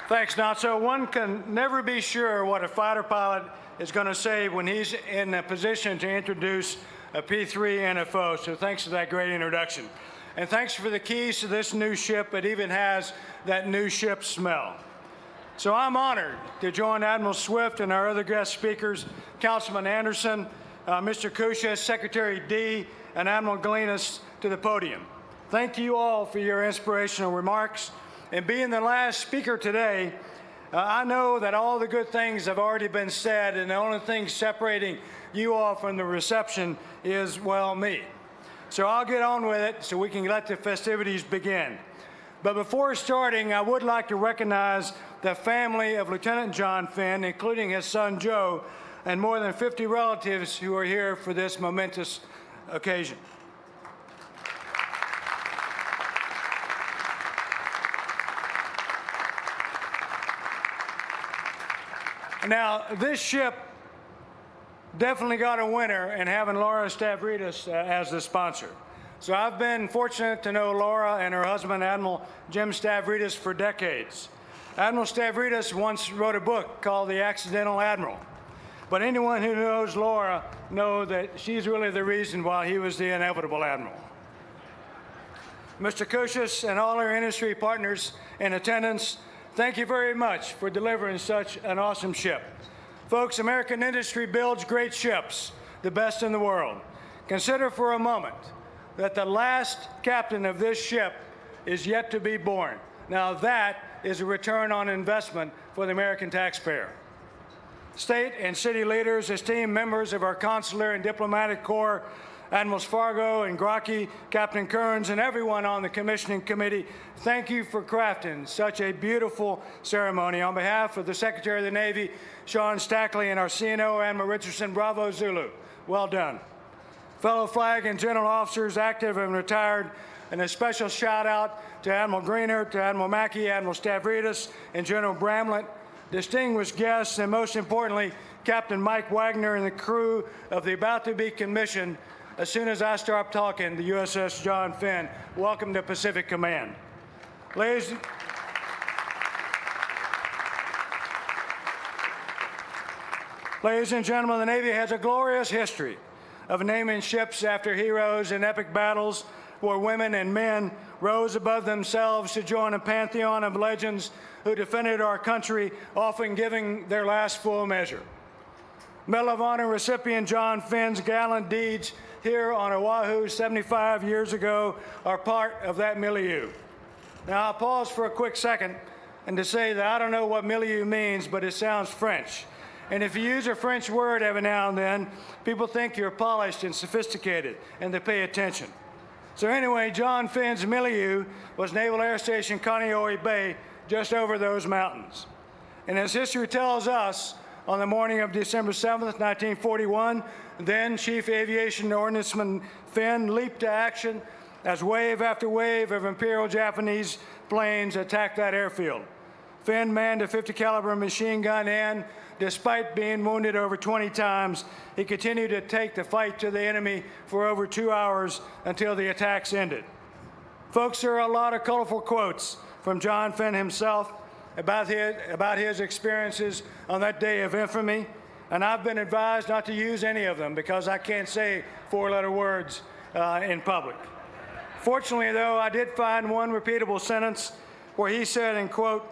Thanks, Nacho. One can never be sure what a fighter pilot is going to say when he's in a position to introduce a P-3 NFO, so thanks for that great introduction. And thanks for the keys to this new ship. It even has that new ship smell. So I'm honored to join Admiral Swift and our other guest speakers, Councilman Anderson, Mr. Kushas, Secretary D, and Admiral Galinas to the podium. Thank you all for your inspirational remarks. And being the last speaker today, I know that all the good things have already been said, and the only thing separating you all from the reception is, well, me. So I'll get on with it so we can let the festivities begin. But before starting, I would like to recognize the family of Lieutenant John Finn, including his son Joe, and more than 50 relatives who are here for this momentous occasion. Now, this ship definitely got a winner in having Laura Stavridis as the sponsor. So I've been fortunate to know Laura and her husband, Admiral Jim Stavridis, for decades. Admiral Stavridis once wrote a book called The Accidental Admiral. But anyone who knows Laura knows that she's really the reason why he was the inevitable admiral. Mr. Kushas and all our industry partners in attendance, thank you very much for delivering such an awesome ship. Folks, American industry builds great ships, the best in the world. Consider for a moment that the last captain of this ship is yet to be born. Now that is a return on investment for the American taxpayer. State and city leaders, esteemed members of our consular and diplomatic corps, Admirals Fargo and Grocki, Captain Kearns, and everyone on the commissioning committee, thank you for crafting such a beautiful ceremony. On behalf of the Secretary of the Navy, Sean Stackley, and our CNO, Admiral Richardson, bravo Zulu. Well done. Fellow flag and general officers, active and retired, and a special shout out to Admiral Greener, to Admiral Mackey, Admiral Stavridis, and General Bramlett, distinguished guests, and most importantly, Captain Mike Wagner and the crew of the about-to-be commissioned, as soon as I start talking, the USS John Finn. Welcome to Pacific Command. Ladies and gentlemen, the Navy has a glorious history of naming ships after heroes in epic battles where women and men rose above themselves to join a pantheon of legends who defended our country, often giving their last full measure. Medal of Honor recipient John Finn's gallant deeds here on Oahu 75 years ago are part of that milieu. Now, I'll pause for a quick second and to say that I don't know what milieu means, but it sounds French. And if you use a French word every now and then, people think you're polished and sophisticated, and they pay attention. So anyway, John Finn's milieu was Naval Air Station Kaneohe Bay, just over those mountains. And as history tells us, on the morning of December 7th, 1941, then Chief Aviation Ordnanceman Finn leaped to action as wave after wave of Imperial Japanese planes attacked that airfield. Finn manned a 50 caliber machine gun, and despite being wounded over 20 times, he continued to take the fight to the enemy for over 2 hours until the attacks ended. Folks, there are a lot of colorful quotes from John Finn himself about his experiences on that day of infamy, and I've been advised not to use any of them because I can't say four-letter words in public. Fortunately, though, I did find one repeatable sentence where he said, and quote,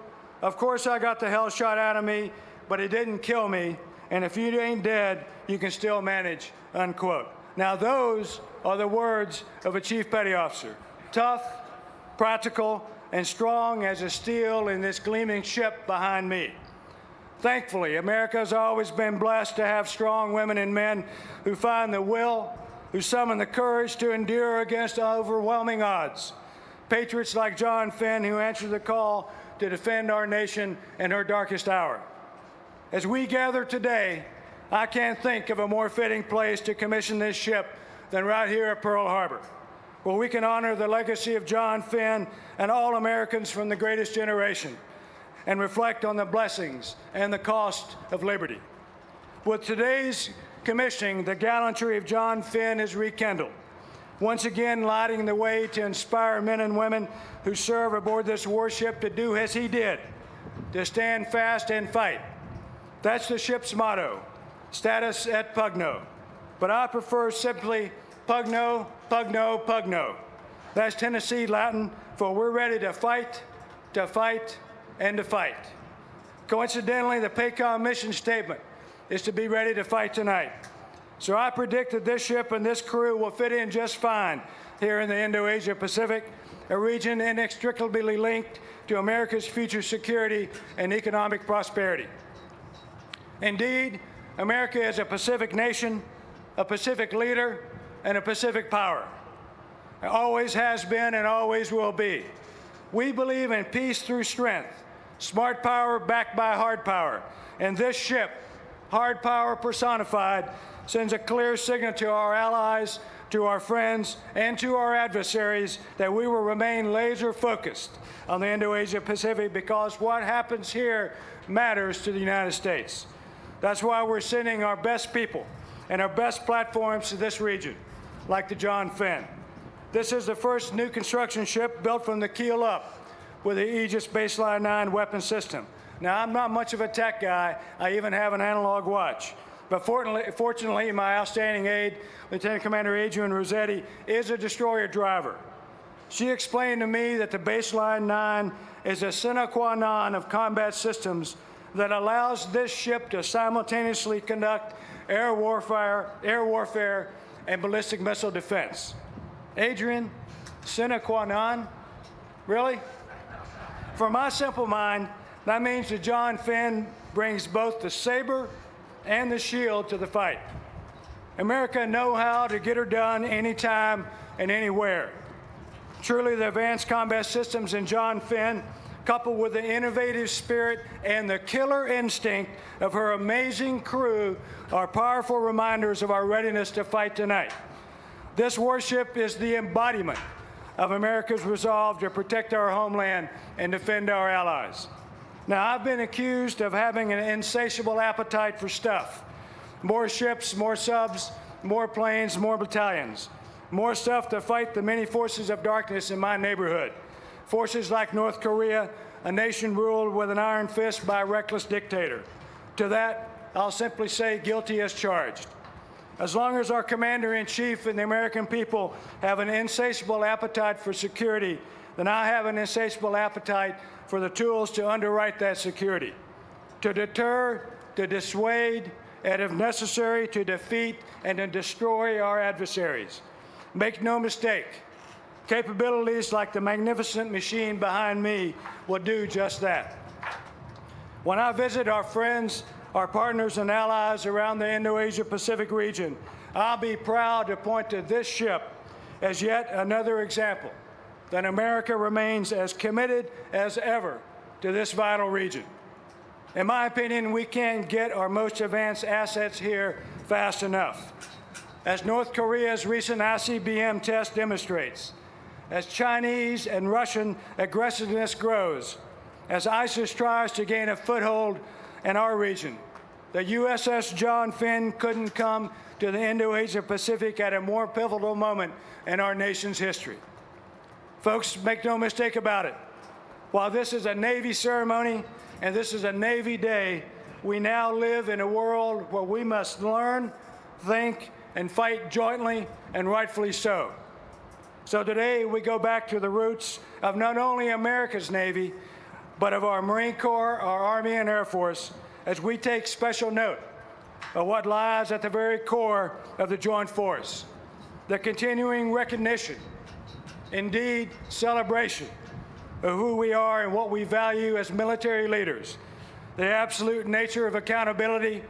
"Of course I got the hell shot out of me, but it didn't kill me, and if you ain't dead, you can still manage," unquote. Now those are the words of a Chief Petty Officer. Tough, practical, and strong as a steel in this gleaming ship behind me. Thankfully, America has always been blessed to have strong women and men who find the will, who summon the courage to endure against overwhelming odds. Patriots like John Finn who answered the call to defend our nation in her darkest hour. As we gather today, I can't think of a more fitting place to commission this ship than right here at Pearl Harbor, where we can honor the legacy of John Finn and all Americans from the greatest generation and reflect on the blessings and the cost of liberty. With today's commissioning, the gallantry of John Finn is rekindled, once again lighting the way to inspire men and women who serve aboard this warship to do as he did, to stand fast and fight. That's the ship's motto, status et pugno. But I prefer simply pugno, pugno, pugno. That's Tennessee Latin for we're ready to fight, and to fight. Coincidentally, the Pacom mission statement is to be ready to fight tonight. So I predict that this ship and this crew will fit in just fine here in the Indo-Asia Pacific, a region inextricably linked to America's future security and economic prosperity. Indeed, America is a Pacific nation, a Pacific leader, and a Pacific power. It always has been and always will be. We believe in peace through strength, smart power backed by hard power. And this ship, hard power personified, sends a clear signal to our allies, to our friends, and to our adversaries that we will remain laser focused on the Indo-Asia Pacific because what happens here matters to the United States. That's why we're sending our best people and our best platforms to this region, like the John Finn. This is the first new construction ship built from the keel up with the Aegis Baseline 9 weapon system. Now, I'm not much of a tech guy. I even have an analog watch. But fortunately, my outstanding aide, Lieutenant Commander Adrian Rossetti, is a destroyer driver. She explained to me that the Baseline 9 is a sine qua non of combat systems that allows this ship to simultaneously conduct air warfare, and ballistic missile defense. Adrian, sine qua non? Really? For my simple mind, that means the John Finn brings both the saber and the shield to the fight. America knows how to get her done anytime and anywhere. Truly, the advanced combat systems in John Finn, coupled with the innovative spirit and the killer instinct of her amazing crew, are powerful reminders of our readiness to fight tonight. This warship is the embodiment of America's resolve to protect our homeland and defend our allies. Now, I've been accused of having an insatiable appetite for stuff. More ships, more subs, more planes, more battalions. More stuff to fight the many forces of darkness in my neighborhood. Forces like North Korea, a nation ruled with an iron fist by a reckless dictator. To that, I'll simply say guilty as charged. As long as our commander-in-chief and the American people have an insatiable appetite for security, then I have an insatiable appetite for the tools to underwrite that security, to deter, to dissuade, and if necessary, to defeat and to destroy our adversaries. Make no mistake, capabilities like the magnificent machine behind me will do just that. When I visit our friends, our partners and allies around the Indo-Asia Pacific region, I'll be proud to point to this ship as yet another example that America remains as committed as ever to this vital region. In my opinion, we can't get our most advanced assets here fast enough. As North Korea's recent ICBM test demonstrates, as Chinese and Russian aggressiveness grows, as ISIS tries to gain a foothold in our region, the USS John Finn couldn't come to the Indo-Asia Pacific at a more pivotal moment in our nation's history. Folks, make no mistake about it. While this is a Navy ceremony and this is a Navy day, we now live in a world where we must learn, think, and fight jointly, and rightfully so. So today we go back to the roots of not only America's Navy, but of our Marine Corps, our Army, and Air Force, as we take special note of what lies at the very core of the joint force, the continuing recognition, indeed celebration, of who we are and what we value as military leaders, the absolute nature of accountability,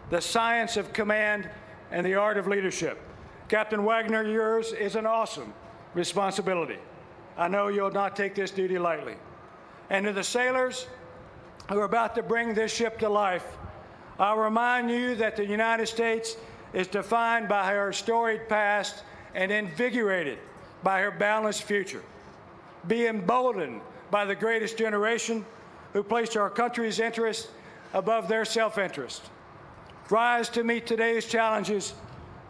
the science of command, and the art of leadership. Captain Wagner, yours is an awesome responsibility. I know you'll not take this duty lightly. And to the sailors who are about to bring this ship to life, I'll remind you that the United States is defined by her storied past and invigorated by her balanced future. Be emboldened by the greatest generation who placed our country's interests above their self-interest. Rise to meet today's challenges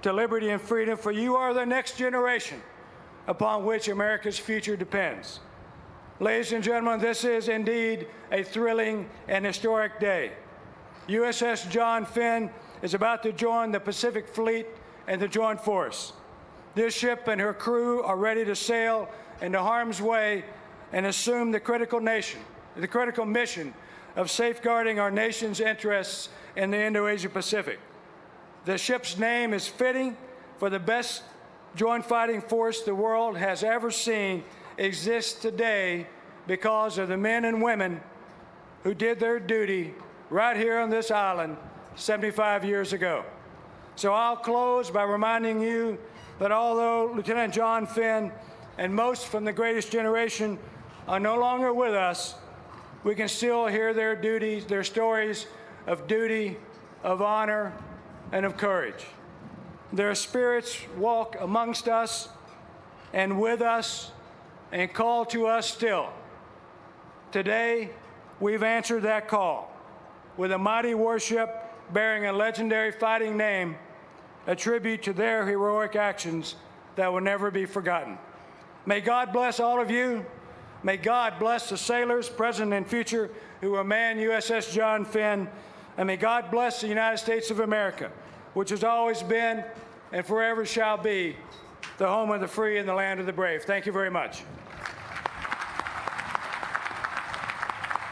to liberty and freedom, for you are the next generation upon which America's future depends. Ladies and gentlemen, this is indeed a thrilling and historic day. USS John Finn is about to join the Pacific Fleet and the Joint Force. This ship and her crew are ready to sail into harm's way and assume the critical mission of safeguarding our nation's interests in the Indo-Asia Pacific. The ship's name is fitting, for the best joint fighting force the world has ever seen exists today because of the men and women who did their duty right here on this island 75 years ago. So I'll close by reminding you that although Lieutenant John Finn and most from the greatest generation are no longer with us, we can still hear their stories of duty, of honor, and of courage. Their spirits walk amongst us and with us and call to us still. Today, we've answered that call with a mighty warship bearing a legendary fighting name, a tribute to their heroic actions that will never be forgotten. May God bless all of you. May God bless the sailors, present and future, who will man USS John Finn. And may God bless the United States of America, which has always been and forever shall be the home of the free and the land of the brave. Thank you very much.